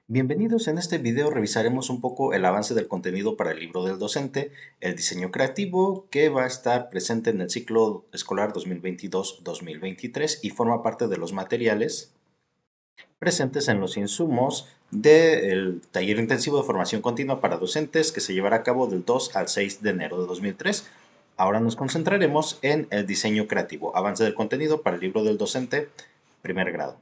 Bienvenidos, en este video revisaremos un poco el avance del contenido para el libro del docente, el diseño creativo, que va a estar presente en el ciclo escolar 2022-2023 y forma parte de los materiales presentes en los insumos del taller intensivo de formación continua para docentes que se llevará a cabo del 2 al 6 de enero de 2003. Ahora nos concentraremos en el diseño creativo, avance del contenido para el libro del docente, primer grado.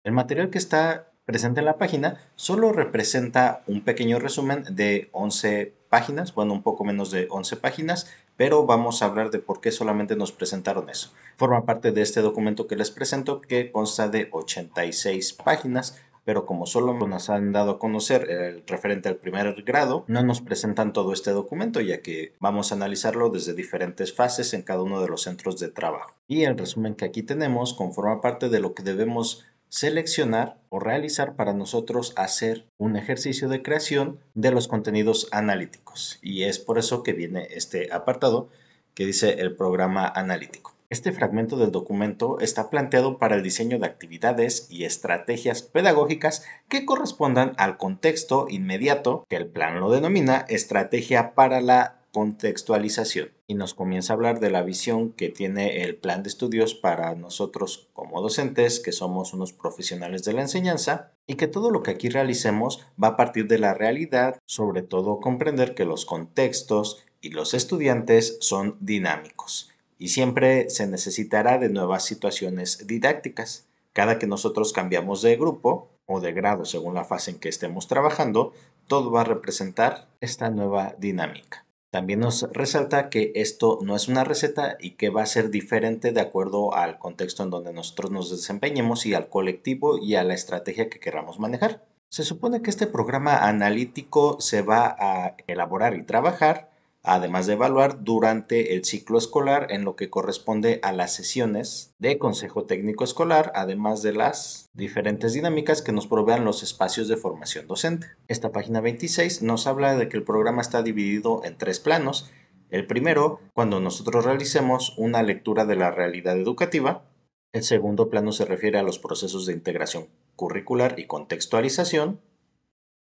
El material que está presente en la página solo representa un pequeño resumen de 11 páginas, bueno, un poco menos de 11 páginas, pero vamos a hablar de por qué solamente nos presentaron eso. Forma parte de este documento que les presento, que consta de 86 páginas, pero como solo nos han dado a conocer el referente al primer grado, no nos presentan todo este documento, ya que vamos a analizarlo desde diferentes fases en cada uno de los centros de trabajo. Y el resumen que aquí tenemos conforma parte de lo que debemos seleccionar o realizar para nosotros hacer un ejercicio de creación de los contenidos analíticos. Y es por eso que viene este apartado que dice el programa analítico. Este fragmento del documento está planteado para el diseño de actividades y estrategias pedagógicas que correspondan al contexto inmediato, que el plan lo denomina estrategia para la contextualización, y nos comienza a hablar de la visión que tiene el plan de estudios para nosotros como docentes, que somos unos profesionales de la enseñanza, y que todo lo que aquí realicemos va a partir de la realidad, sobre todo comprender que los contextos y los estudiantes son dinámicos y siempre se necesitará de nuevas situaciones didácticas. Cada que nosotros cambiamos de grupo o de grado según la fase en que estemos trabajando, todo va a representar esta nueva dinámica. También nos resalta que esto no es una receta y que va a ser diferente de acuerdo al contexto en donde nosotros nos desempeñemos y al colectivo y a la estrategia que queramos manejar. Se supone que este programa analítico se va a elaborar y trabajar, además de evaluar durante el ciclo escolar en lo que corresponde a las sesiones de consejo técnico escolar, además de las diferentes dinámicas que nos provean los espacios de formación docente. Esta página 26 nos habla de que el programa está dividido en tres planos. El primero, cuando nosotros realicemos una lectura de la realidad educativa. El segundo plano se refiere a los procesos de integración curricular y contextualización.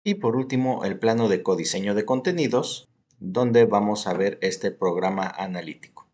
Y por último, el plano de codiseño de contenidos, donde vamos a ver este programa analítico.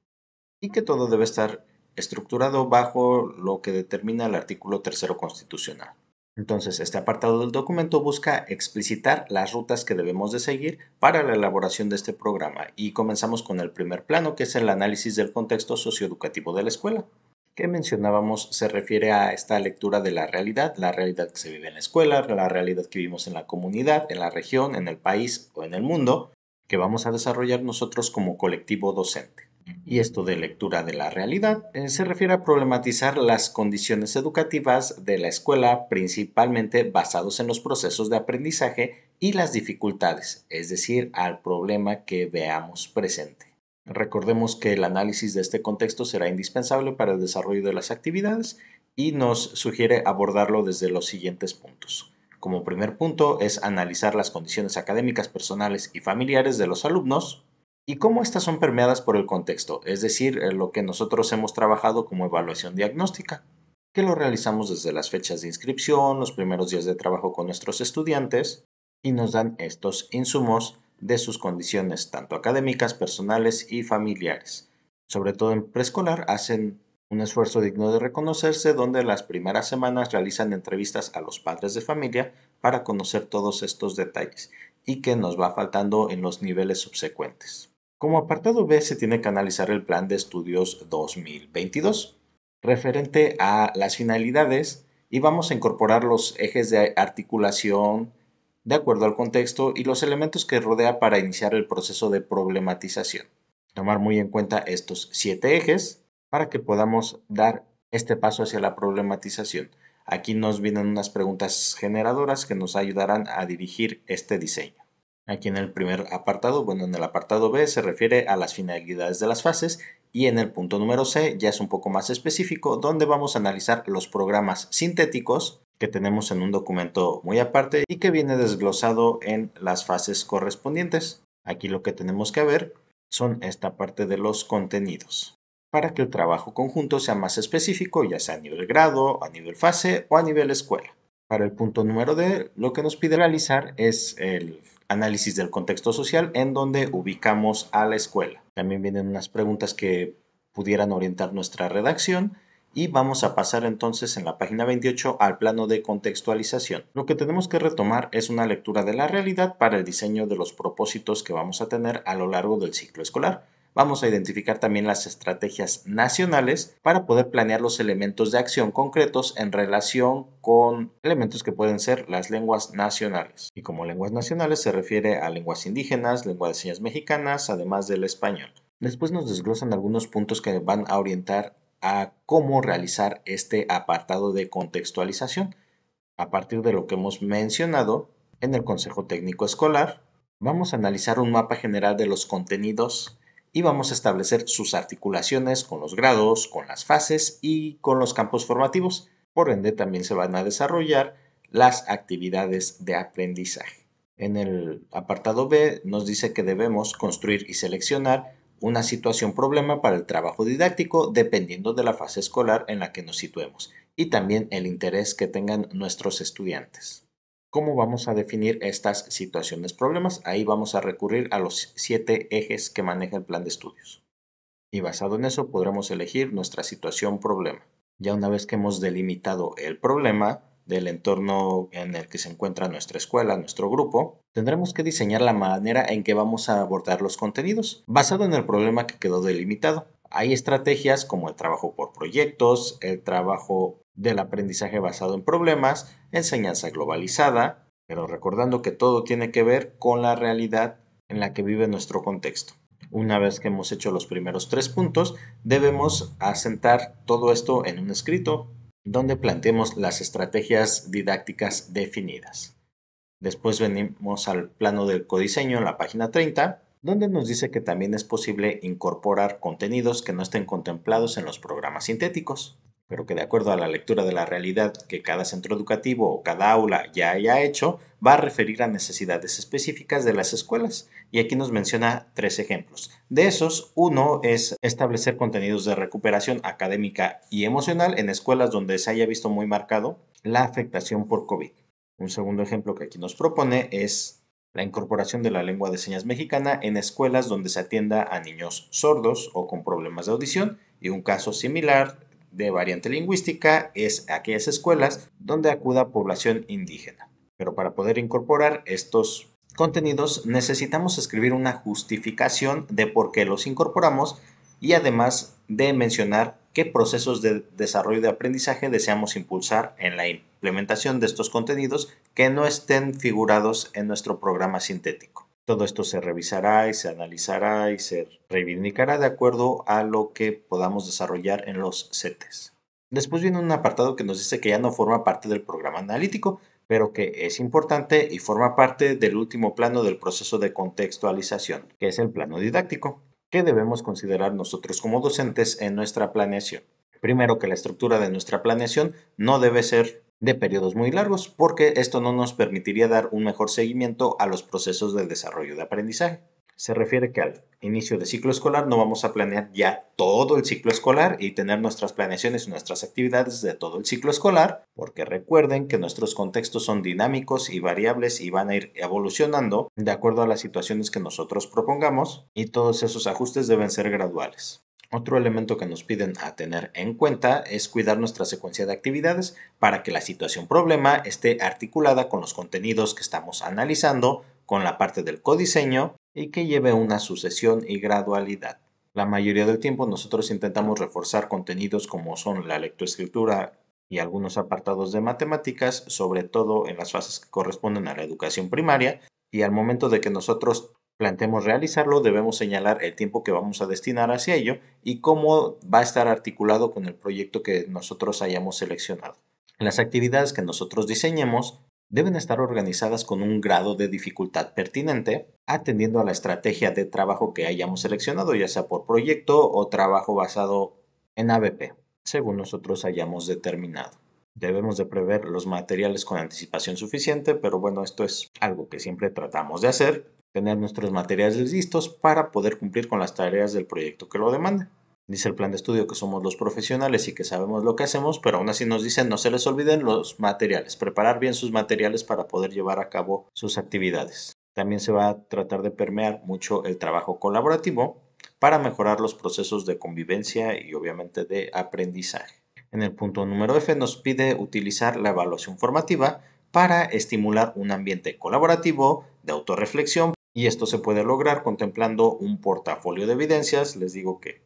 Y que todo debe estar estructurado bajo lo que determina el artículo tercero constitucional. Entonces, este apartado del documento busca explicitar las rutas que debemos de seguir para la elaboración de este programa. Y comenzamos con el primer plano, que es el análisis del contexto socioeducativo de la escuela, que mencionábamos se refiere a esta lectura de la realidad que se vive en la escuela, la realidad que vivimos en la comunidad, en la región, en el país o en el mundo, que vamos a desarrollar nosotros como colectivo docente. Y esto de lectura de la realidad se refiere a problematizar las condiciones educativas de la escuela, principalmente basados en los procesos de aprendizaje y las dificultades, es decir, al problema que veamos presente. Recordemos que el análisis de este contexto será indispensable para el desarrollo de las actividades y nos sugiere abordarlo desde los siguientes puntos. Como primer punto es analizar las condiciones académicas, personales y familiares de los alumnos y cómo estas son permeadas por el contexto, es decir, lo que nosotros hemos trabajado como evaluación diagnóstica, que lo realizamos desde las fechas de inscripción, los primeros días de trabajo con nuestros estudiantes y nos dan estos insumos de sus condiciones tanto académicas, personales y familiares. Sobre todo en preescolar hacen un esfuerzo digno de reconocerse donde las primeras semanas realizan entrevistas a los padres de familia para conocer todos estos detalles y que nos va faltando en los niveles subsecuentes. Como apartado B se tiene que analizar el plan de estudios 2022 referente a las finalidades y vamos a incorporar los ejes de articulación de acuerdo al contexto y los elementos que rodea para iniciar el proceso de problematización. Tomar muy en cuenta estos 7 ejes para que podamos dar este paso hacia la problematización. Aquí nos vienen unas preguntas generadoras que nos ayudarán a dirigir este diseño. Aquí en el primer apartado, bueno, en el apartado B se refiere a las finalidades de las fases y en el punto número C ya es un poco más específico, donde vamos a analizar los programas sintéticos que tenemos en un documento muy aparte y que viene desglosado en las fases correspondientes. Aquí lo que tenemos que ver son esta parte de los contenidos, para que el trabajo conjunto sea más específico, ya sea a nivel grado, a nivel fase o a nivel escuela. Para el punto número D, lo que nos pide realizar es el análisis del contexto social en donde ubicamos a la escuela. También vienen unas preguntas que pudieran orientar nuestra redacción y vamos a pasar entonces en la página 28 al plano de contextualización. Lo que tenemos que retomar es una lectura de la realidad para el diseño de los propósitos que vamos a tener a lo largo del ciclo escolar. Vamos a identificar también las estrategias nacionales para poder planear los elementos de acción concretos en relación con elementos que pueden ser las lenguas nacionales. Y como lenguas nacionales se refiere a lenguas indígenas, lengua de señas mexicanas, además del español. Después nos desglosan algunos puntos que van a orientar a cómo realizar este apartado de contextualización. A partir de lo que hemos mencionado en el Consejo Técnico Escolar, vamos a analizar un mapa general de los contenidos y vamos a establecer sus articulaciones con los grados, con las fases y con los campos formativos. Por ende, también se van a desarrollar las actividades de aprendizaje. En el apartado B nos dice que debemos construir y seleccionar una situación problema para el trabajo didáctico dependiendo de la fase escolar en la que nos situemos y también el interés que tengan nuestros estudiantes. ¿Cómo vamos a definir estas situaciones problemas? Ahí vamos a recurrir a los 7 ejes que maneja el plan de estudios. Y basado en eso podremos elegir nuestra situación problema. Ya una vez que hemos delimitado el problema del entorno en el que se encuentra nuestra escuela, nuestro grupo, tendremos que diseñar la manera en que vamos a abordar los contenidos, basado en el problema que quedó delimitado. Hay estrategias como el trabajo por proyectos, el trabajo del aprendizaje basado en problemas, enseñanza globalizada, pero recordando que todo tiene que ver con la realidad en la que vive nuestro contexto. Una vez que hemos hecho los primeros 3 puntos, debemos asentar todo esto en un escrito donde planteemos las estrategias didácticas definidas. Después venimos al plano del codiseño en la página 30, donde nos dice que también es posible incorporar contenidos que no estén contemplados en los programas sintéticos, pero que de acuerdo a la lectura de la realidad que cada centro educativo o cada aula ya haya hecho, va a referir a necesidades específicas de las escuelas. Y aquí nos menciona 3 ejemplos. De esos, uno es establecer contenidos de recuperación académica y emocional en escuelas donde se haya visto muy marcado la afectación por COVID. Un segundo ejemplo que aquí nos propone es la incorporación de la lengua de señas mexicana en escuelas donde se atienda a niños sordos o con problemas de audición, y un caso similar de variante lingüística es aquellas escuelas donde acuda población indígena. Pero para poder incorporar estos contenidos necesitamos escribir una justificación de por qué los incorporamos y además de mencionar qué procesos de desarrollo de aprendizaje deseamos impulsar en la implementación de estos contenidos que no estén figurados en nuestro programa sintético. Todo esto se revisará y se analizará y se reivindicará de acuerdo a lo que podamos desarrollar en los CETES. Después viene un apartado que nos dice que ya no forma parte del programa analítico, pero que es importante y forma parte del último plano del proceso de contextualización, que es el plano didáctico, que debemos considerar nosotros como docentes en nuestra planeación. Primero, que la estructura de nuestra planeación no debe ser de periodos muy largos, porque esto no nos permitiría dar un mejor seguimiento a los procesos de desarrollo de aprendizaje. Se refiere que al inicio de ciclo escolar no vamos a planear ya todo el ciclo escolar y tener nuestras planeaciones y nuestras actividades de todo el ciclo escolar, porque recuerden que nuestros contextos son dinámicos y variables y van a ir evolucionando de acuerdo a las situaciones que nosotros propongamos, y todos esos ajustes deben ser graduales. Otro elemento que nos piden a tener en cuenta es cuidar nuestra secuencia de actividades para que la situación problema esté articulada con los contenidos que estamos analizando, con la parte del codiseño y que lleve una sucesión y gradualidad. La mayoría del tiempo nosotros intentamos reforzar contenidos como son la lectoescritura y algunos apartados de matemáticas, sobre todo en las fases que corresponden a la educación primaria, y al momento de que nosotros planteemos realizarlo, debemos señalar el tiempo que vamos a destinar hacia ello y cómo va a estar articulado con el proyecto que nosotros hayamos seleccionado. Las actividades que nosotros diseñemos deben estar organizadas con un grado de dificultad pertinente, atendiendo a la estrategia de trabajo que hayamos seleccionado, ya sea por proyecto o trabajo basado en ABP, según nosotros hayamos determinado. Debemos de prever los materiales con anticipación suficiente, pero bueno, esto es algo que siempre tratamos de hacer, tener nuestros materiales listos para poder cumplir con las tareas del proyecto que lo demande. Dice el plan de estudio que somos los profesionales y que sabemos lo que hacemos, pero aún así nos dicen no se les olviden los materiales, preparar bien sus materiales para poder llevar a cabo sus actividades. También se va a tratar de permear mucho el trabajo colaborativo para mejorar los procesos de convivencia y obviamente de aprendizaje. En el punto número F nos pide utilizar la evaluación formativa para estimular un ambiente colaborativo, de autorreflexión, y esto se puede lograr contemplando un portafolio de evidencias. Les digo que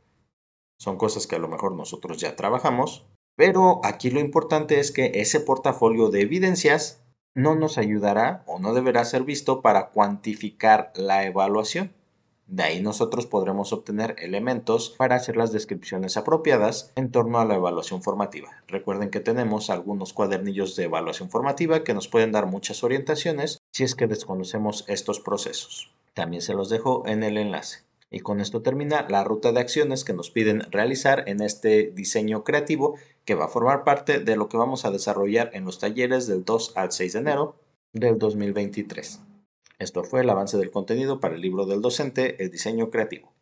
son cosas que a lo mejor nosotros ya trabajamos, pero aquí lo importante es que ese portafolio de evidencias no nos ayudará o no deberá ser visto para cuantificar la evaluación. De ahí nosotros podremos obtener elementos para hacer las descripciones apropiadas en torno a la evaluación formativa. Recuerden que tenemos algunos cuadernillos de evaluación formativa que nos pueden dar muchas orientaciones si es que desconocemos estos procesos. También se los dejo en el enlace. Y con esto termina la ruta de acciones que nos piden realizar en este diseño creativo que va a formar parte de lo que vamos a desarrollar en los talleres del 2 al 6 de enero del 2023. Esto fue el avance del contenido para el libro del docente, el diseño creativo.